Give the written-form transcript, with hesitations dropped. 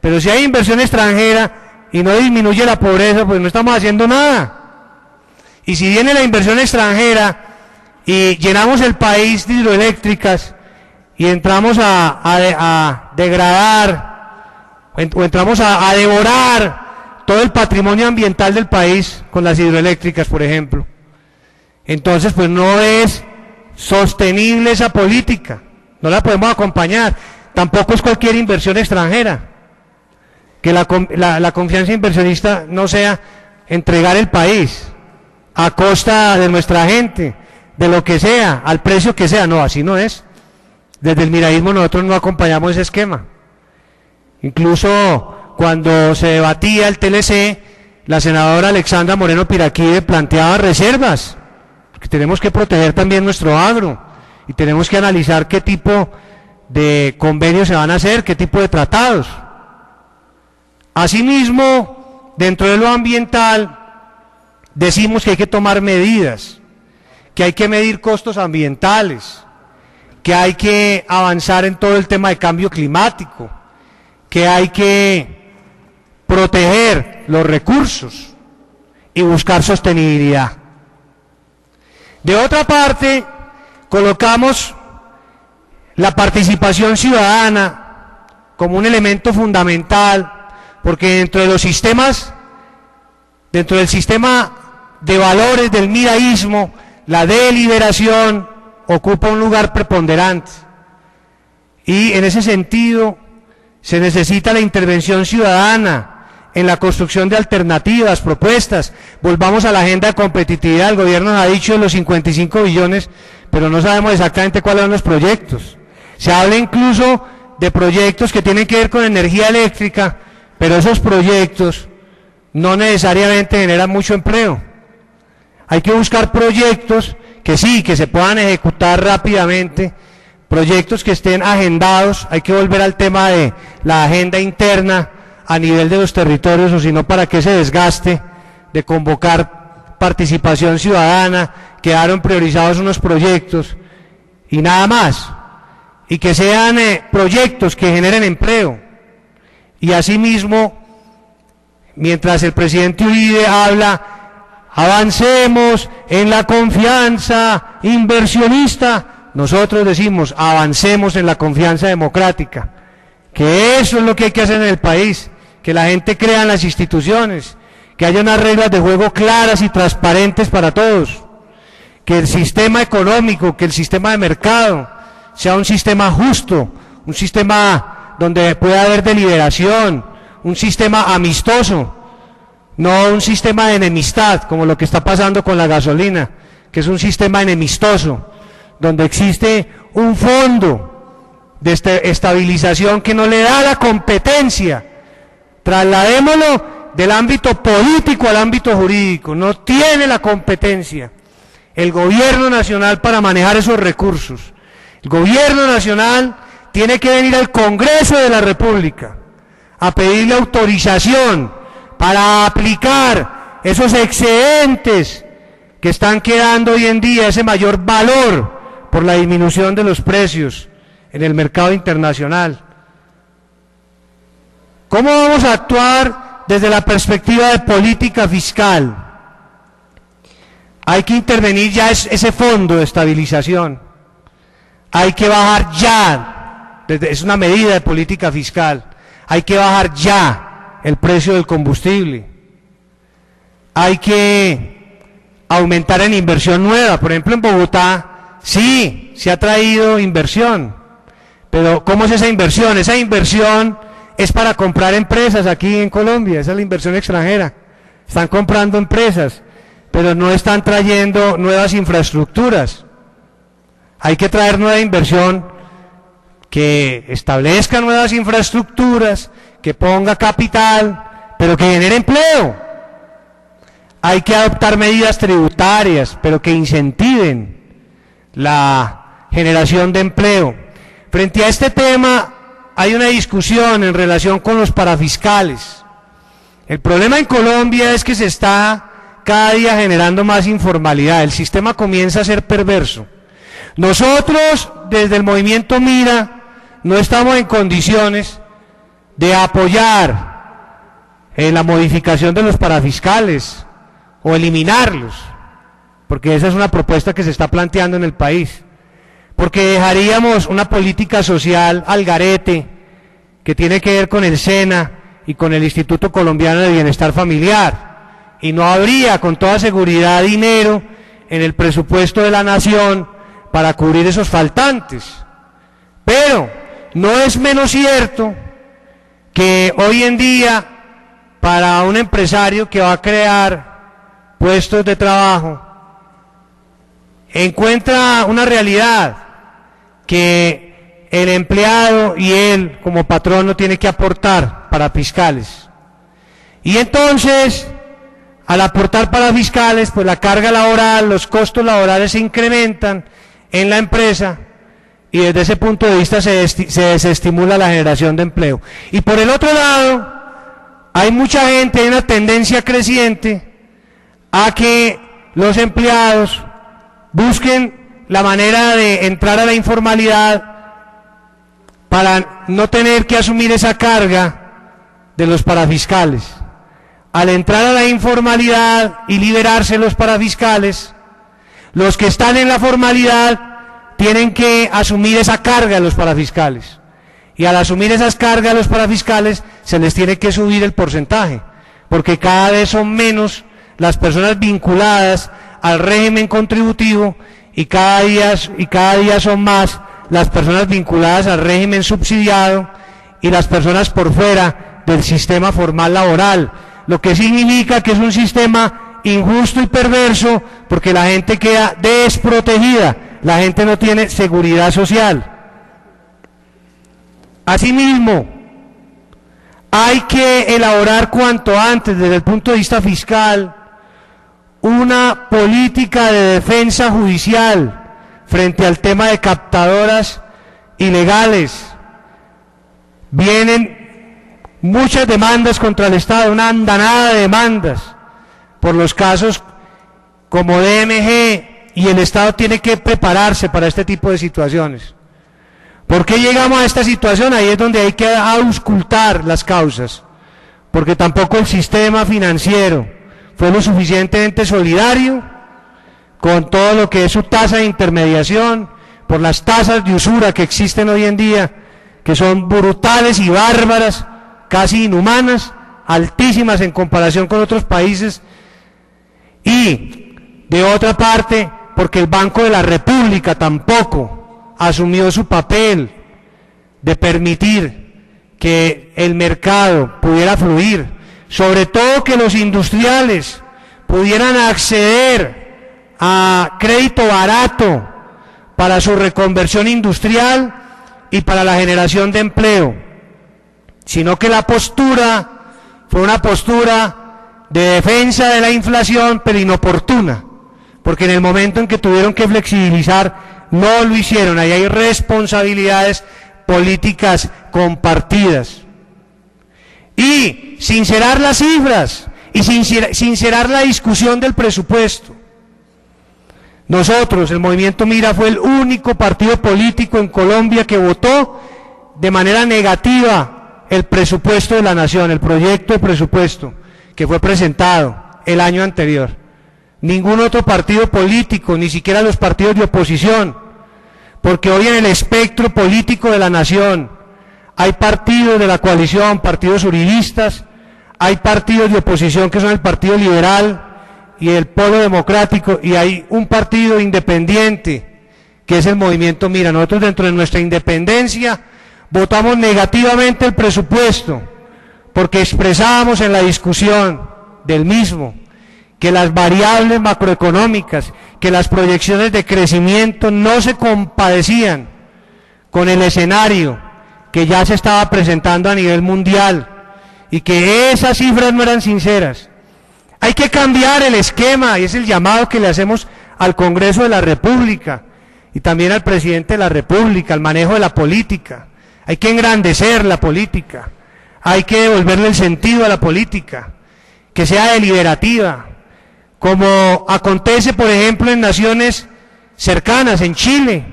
Pero si hay inversión extranjera y no disminuye la pobreza, pues no estamos haciendo nada. Y si viene la inversión extranjera y llenamos el país de hidroeléctricas y entramos a degradar o entramos a devorar todo el patrimonio ambiental del país con las hidroeléctricas, por ejemplo, entonces pues no es sostenible esa política, no la podemos acompañar. Tampoco es cualquier inversión extranjera, que la confianza inversionista no sea entregar el país a costa de nuestra gente, de lo que sea, al precio que sea. No, así no es. Desde el miraísmo nosotros no acompañamos ese esquema. Incluso cuando se debatía el TLC, la senadora Alexandra Moreno Piraquide planteaba reservas, porque tenemos que proteger también nuestro agro y tenemos que analizar qué tipo de convenios se van a hacer, qué tipo de tratados. Asimismo, dentro de lo ambiental, decimos que hay que tomar medidas, que hay que medir costos ambientales, que hay que avanzar en todo el tema de cambio climático, que hay que proteger los recursos y buscar sostenibilidad. De otra parte, colocamos la participación ciudadana como un elemento fundamental, porque dentro de los sistemas, dentro del sistema de valores del miraísmo, la deliberación ocupa un lugar preponderante. Y en ese sentido se necesita la intervención ciudadana en la construcción de alternativas, propuestas. Volvamos a la agenda de competitividad. El gobierno nos ha dicho los 55 billones, pero no sabemos exactamente cuáles son los proyectos. Se habla incluso de proyectos que tienen que ver con energía eléctrica, pero esos proyectos no necesariamente generan mucho empleo. Hay que buscar proyectos que sí, que se puedan ejecutar rápidamente, proyectos que estén agendados. Hay que volver al tema de la agenda interna a nivel de los territorios, o si no, para que se desgaste de convocar participación ciudadana. Quedaron priorizados unos proyectos y nada más, y que sean proyectos que generen empleo. Y asimismo, mientras el presidente Uribe habla, avancemos en la confianza inversionista, nosotros decimos, avancemos en la confianza democrática, que eso es lo que hay que hacer en el país, que la gente crea en las instituciones, que haya unas reglas de juego claras y transparentes para todos, que el sistema económico, que el sistema de mercado sea un sistema justo, un sistema donde pueda haber deliberación, un sistema amistoso, no un sistema de enemistad, como lo que está pasando con la gasolina, que es un sistema enemistoso, donde existe un fondo de estabilización que no le da la competencia. Trasladémoslo del ámbito político al ámbito jurídico. No tiene la competencia el gobierno nacional para manejar esos recursos. El gobierno nacional tiene que venir al Congreso de la República a pedirle autorización para aplicar esos excedentes que están quedando hoy en día, ese mayor valor por la disminución de los precios en el mercado internacional. ¿Cómo vamos a actuar desde la perspectiva de política fiscal? Hay que intervenir ya ese fondo de estabilización. Hay que bajar ya, es una medida de política fiscal, hay que bajar ya el precio del combustible. Hay que aumentar en inversión nueva. Por ejemplo, en Bogotá, sí, se ha traído inversión. Pero ¿cómo es esa inversión? Esa inversión es para comprar empresas aquí en Colombia, esa es la inversión extranjera. Están comprando empresas, pero no están trayendo nuevas infraestructuras. Hay que traer nueva inversión que establezca nuevas infraestructuras, que ponga capital, pero que genere empleo. Hay que adoptar medidas tributarias, pero que incentiven la generación de empleo. Frente a este tema, hay una discusión en relación con los parafiscales. El problema en Colombia es que se está cada día generando más informalidad. El sistema comienza a ser perverso. Nosotros, desde el movimiento Mira, no estamos en condiciones de apoyar la modificación de los parafiscales o eliminarlos, porque esa es una propuesta que se está planteando en el país, porque dejaríamos una política social al garete que tiene que ver con el SENA y con el Instituto Colombiano de Bienestar Familiar, y no habría con toda seguridad dinero en el presupuesto de la nación para cubrir esos faltantes. Pero no es menos cierto que hoy en día, para un empresario que va a crear puestos de trabajo, encuentra una realidad que el empleado y él como patrón no tiene que aportar para fiscales. Y entonces, al aportar para fiscales, pues la carga laboral, los costos laborales se incrementan en la empresa, y desde ese punto de vista se desestimula la generación de empleo. Y por el otro lado, hay mucha gente, hay una tendencia creciente a que los empleados busquen la manera de entrar a la informalidad para no tener que asumir esa carga de los parafiscales. Al entrar a la informalidad y liberarse los parafiscales, los que están en la formalidad tienen que asumir esa carga de los parafiscales, y al asumir esas cargas de los parafiscales se les tiene que subir el porcentaje, porque cada vez son menos las personas vinculadas al régimen contributivo y cada día son más las personas vinculadas al régimen subsidiado y las personas por fuera del sistema formal laboral, lo que significa que es un sistema injusto y perverso, porque la gente queda desprotegida, la gente no tiene seguridad social. Asimismo, hay que elaborar cuanto antes, desde el punto de vista fiscal, una política de defensa judicial frente al tema de captadoras ilegales. Vienen muchas demandas contra el Estado, una andanada de demandas por los casos como DMG, y el Estado tiene que prepararse para este tipo de situaciones. ¿Por qué llegamos a esta situación? Ahí es donde hay que auscultar las causas, porque tampoco el sistema financiero fue lo suficientemente solidario con todo lo que es su tasa de intermediación, por las tasas de usura que existen hoy en día, que son brutales y bárbaras, casi inhumanas, altísimas en comparación con otros países, y de otra parte, porque el Banco de la República tampoco asumió su papel de permitir que el mercado pudiera fluir, sobre todo que los industriales pudieran acceder a crédito barato para su reconversión industrial y para la generación de empleo, sino que la postura fue una postura de defensa de la inflación, pero inoportuna, porque en el momento en que tuvieron que flexibilizar no lo hicieron. Ahí hay responsabilidades políticas compartidas. Y sincerar las cifras y sincerar la discusión del presupuesto. Nosotros, el Movimiento Mira, fue el único partido político en Colombia que votó de manera negativa el presupuesto de la nación, el proyecto de presupuesto que fue presentado el año anterior. Ningún otro partido político, ni siquiera los partidos de oposición, porque hoy en el espectro político de la nación hay partidos de la coalición, partidos uribistas, hay partidos de oposición que son el Partido Liberal y el Polo Democrático, y hay un partido independiente que es el Movimiento Mira. Nosotros, dentro de nuestra independencia, votamos negativamente el presupuesto porque expresábamos en la discusión del mismo que las variables macroeconómicas, que las proyecciones de crecimiento no se compadecían con el escenario que ya se estaba presentando a nivel mundial y que esas cifras no eran sinceras. Hay que cambiar el esquema, y es el llamado que le hacemos al Congreso de la República y también al Presidente de la República, al manejo de la política. Hay que engrandecer la política, hay que devolverle el sentido a la política, que sea deliberativa, como acontece, por ejemplo, en naciones cercanas, en Chile,